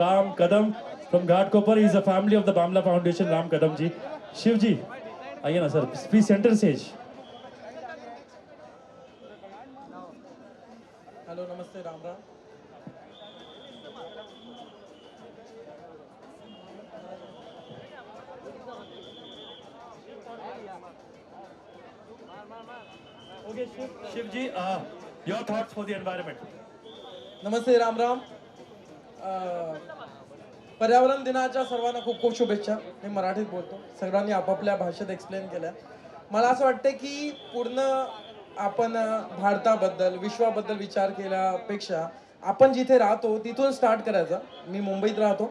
Ram Kadam from Ghatkopar. He is a family of the Bamla Foundation. Ram Kadam ji. Shiv ji, आइए ना sir, please center stage. Hello नमस्ते Ram Ram. Okay, Shiv ji, your thoughts for the environment. नमस्ते राम राम। पर्यावरण दिनाच्या सर्वांना खूप खूप शुभेच्छा। मी मराठीत बोलतो, सगळ्यांनी आपापल्या भाषेत एक्सप्लेन केल्या। मला असं वाटतं की पूर्ण आपण भारताबद्दल विश्वाबद्दल विचार केल्यापेक्षा आपण जिथे राहतो तिथून स्टार्ट करायचं। मी मुंबईत राहतो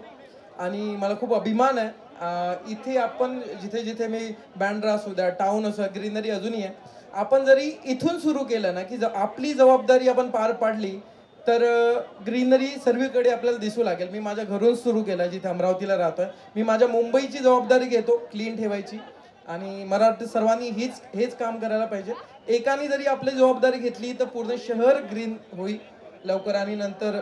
आणि मला खूप अभिमान आहे इथे आपण जिथे जिथे मी बँड्रा असू द्या टाउन असू द्या ग्रीनरी अजूनही आहे। आपण जरी इथून सुरू केलं ना की आपली जबाबदारी आपण पार पाडली तर ग्रीनरी सर्वीकडे आपल्याला दिसू लागेल। मी माझ्या घरून सुरू केलं जिथे अमरावतीला राहतोय। मी माझ्या मुंबईची जबाबदारी घेतो क्लीन ठेवायची आणि मराठी सर्वांनी हेच काम करायला पाहिजे। एकाने जरी आपली जबाबदारी घेतली तर पूर्ण शहर ग्रीन होईल लवकर आणि नंतर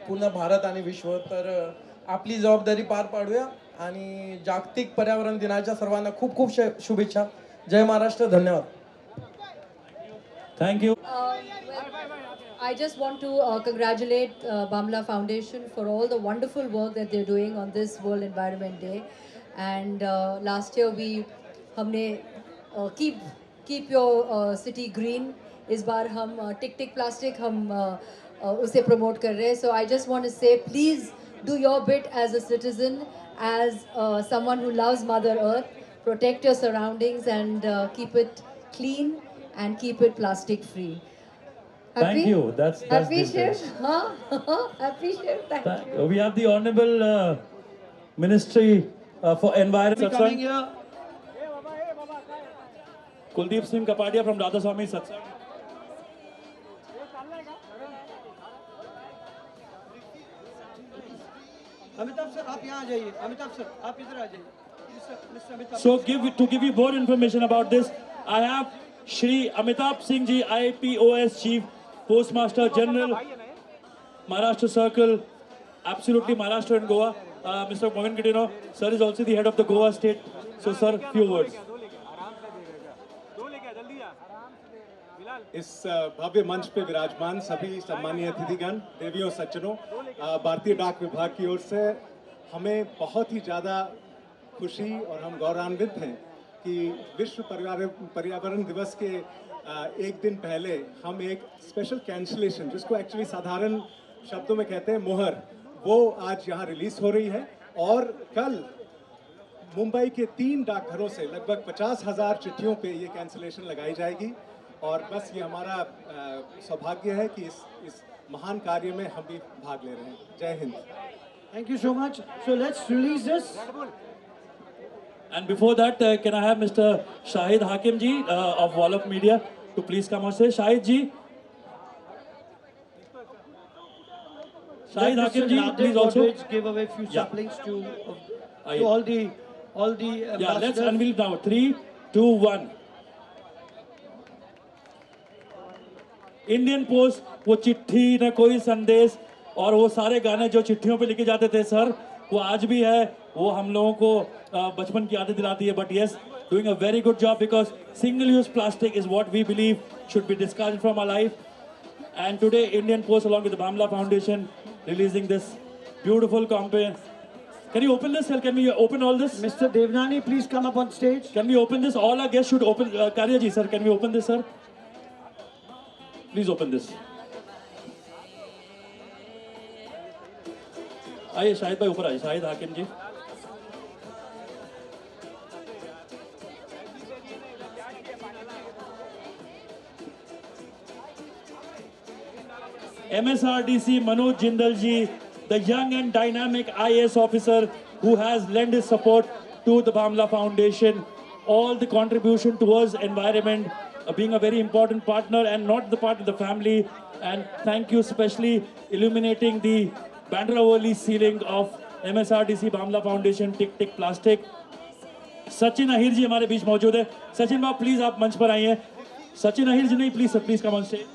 पूर्ण भारत आणि विश्व। तर आपली जबाबदारी पार पाडूया आणि जागतिक पर्यावरण दिनाच्या सर्वांना खूप खूप शुभेच्छा। जय महाराष्ट्र, धन्यवाद। Thank you. I just want to congratulate Bamla Foundation for all the wonderful work that they're doing on this World Environment Day. And last year we हमने keep your city green। इस बार हम टिक टिक प्लास्टिक हम उसे promote कर रहे हैं। So I just want to say please do your bit as a citizen, as someone who loves Mother Earth. Protect your surroundings and keep it clean and keep it plastic free. Thank Happy? you. That's Happy, different. Shiv? Huh? Happy, Shiv? Thank you. We have the Honorable Ministry for Environment. Coming here. Kuldeep Singh Kapadia from Radha Swami Satsang. Amitabh sir आप यहाँ आ जाइए। Amitabh sir आप इधर आ जाइए। Mister Amitabh. So to give you more information about this, I have Shri Amitabh Singh ji, IPOS Chief Postmaster General, Maharashtra Circle, absolutely Maharashtra and Goa. Mr. Mohan Kitino, sir is also the head of the Goa state. So sir, few words. इस भव्य मंच पे विराजमान सभी सम्मानीय अतिथिगण, देवियों सज्जनों, भारतीय डाक विभाग की ओर से हमें बहुत ही ज़्यादा खुशी और हम गौरवान्वित हैं कि विश्व पर्यावरण दिवस के एक दिन पहले हम एक स्पेशल कैंसलेशन, जिसको एक्चुअली साधारण शब्दों में कहते हैं मोहर, वो आज यहाँ रिलीज हो रही है। और कल मुंबई के 3 डाकघरों से लगभग 50,000 चिट्ठियों पे ये कैंसलेशन लगाई जाएगी। और बस ये हमारा सौभाग्य है कि इस महान कार्य में हम भी भाग ले रहे हैं। जय Hind. Thank you so much. So let's release this. And before that, can I have Mr. Shahid Hakim ji of Wall of Media to please come and say, Shahid ji. Shahid Hakim ji, please also give away few saplings to all the Yeah, let's unveil now. 3, 2, 1. Indian post, वो चिट्ठी न कोई संदेश और वो सारे गाने जो चिट्ठियों पे लिखे जाते थे सर, वो आज भी है। वो हम लोगों को बचपन की यादें दिलाती है। But yes, doing a very good job because single use plastic is what we believe should be discarded from our life. And today Indian post along with the Bamla Foundation releasing this beautiful campaign. Can you open this? Can we open all this? Mr. Devnani, please come up on stage. Can we open this? All our guests should open. Karya ji, sir, can we open this, sir? Please open this. आइए शाहिद भाई ऊपर आइए। शाहिद हाकिम जी। MSRDC Manoj Jindal ji, the young and dynamic IAS officer who has lent his support to the Bamla Foundation, all the contribution towards environment, being a very important partner and not the part of the family. And thank you especially illuminating the Bandra-Worli ceiling of MSRDC Bamla Foundation Tick Tick Plastic. Sachin Ahir जी हमारे बीच मौजूद है। सचिन बाब please आप मंच पर आइए। सचिन अहिर जी नहीं, please come on stage.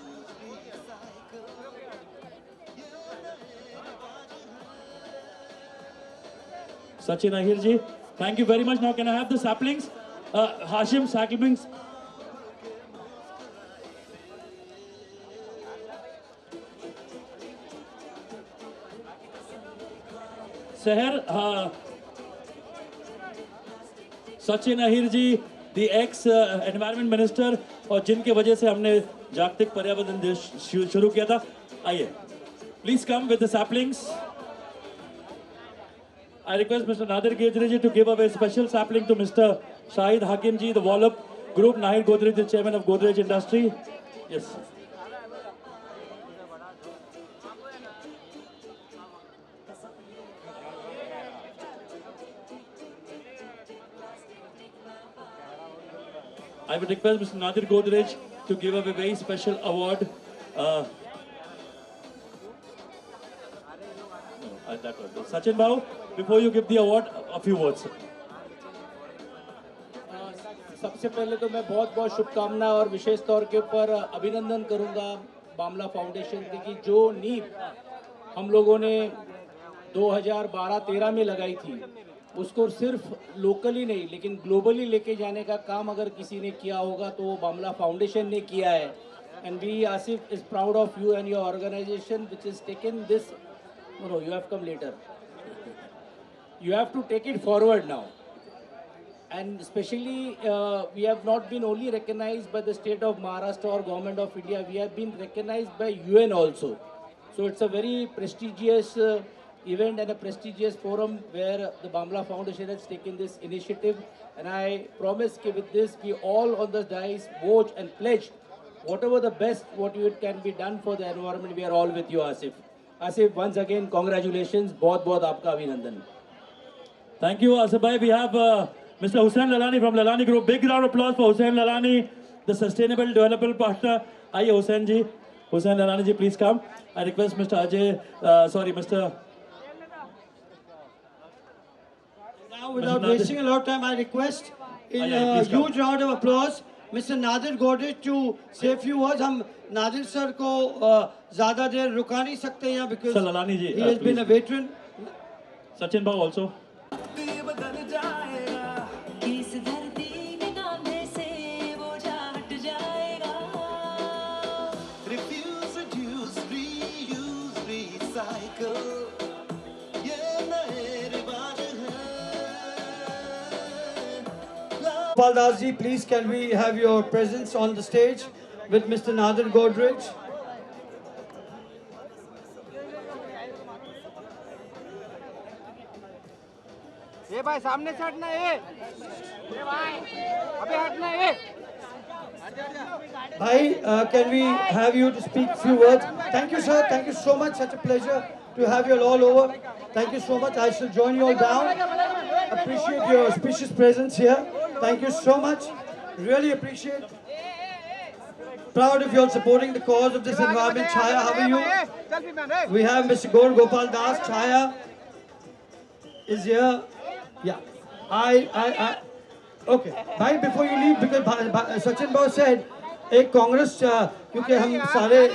Sachin Ahir ji. Thank you very much. Now can I have the saplings? Hashim, saplings. Seher, Sachin Ahir ji, the ex-environment minister, और जिनके वजह से हमने जागतिक पर्यावरण दिवस शुरू किया था. आइए. Please come with the saplings. I request Mr. Nadir Godrej ji to give away a special sapling to Mr. Shahid Hakim ji, the Wallop Group. Nadir Godrej, the chairman of Godrej Industry. Yes. I would request Mr. Nadir Godrej to give away a very special award. Sachin Bhau, before you give the award, a few words. सबसे पहले तो मैं बहुत बहुत शुभकामना और विशेष तौर के ऊपर अभिनंदन करूंगा बामला फाउंडेशन की जो नींव हम लोगों ने 2012-13 में लगाई थी उसको सिर्फ लोकली नहीं लेकिन ग्लोबली लेके जाने का काम अगर किसी ने किया होगा तो वो बामला फाउंडेशन ने किया है. And we Asif is proud of you and your organization which is taken this. No, you have come later. You have to take it forward now. And especially, we have not been only recognized by the state of Maharashtra or government of India, we have been recognized by UN also. So it's a very prestigious event and a prestigious forum where the Bamla Foundation has taken this initiative. And I promise that with this, we all on the dais vote and pledge whatever the best, what it can be done for the environment. We are all with you, Asif. Asif, once again, congratulations. बहुत आपका अभिनंदन. Thank you, Asif bhai. We have Mr. Hussain Lalani from Lalani Group. Big round of applause for Hussain Lalani, the Sustainable Development Partner. Aye, Hussain ji. Hussain Lalani ji, please come. I request Mr. Mr. Now, without wasting a lot of time, I request in a huge round of applause, Mr. Nadir Godrej to say a few words. हम Nadir sir को ज़्यादा देर रुका नहीं सकते यहाँ because Sir Lalani ji, he has been a veteran. Sachin Bhau also. Gopal Das ji, please can we have your presence on the stage with Mr. Nadir Godrej? ये भाई सामने से हटना ये भाई अबे हटना ये Bhai, can we have you to speak a few words? Thank you, sir. Thank you so much. Such a pleasure to have you all over. Thank you so much. I shall join you all down. Appreciate your auspicious presence here. Thank you so much. Really appreciate. Proud of you all supporting the cause of this environment. Chaya, how are you? We have Mr. Gaur Gopal Das. Chaya is here. Yeah. Okay. Bhai, before you leave, because Sachin Bhau said, एक कांग्रेस क्योंकि हम सारे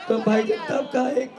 तो भाई तब का एक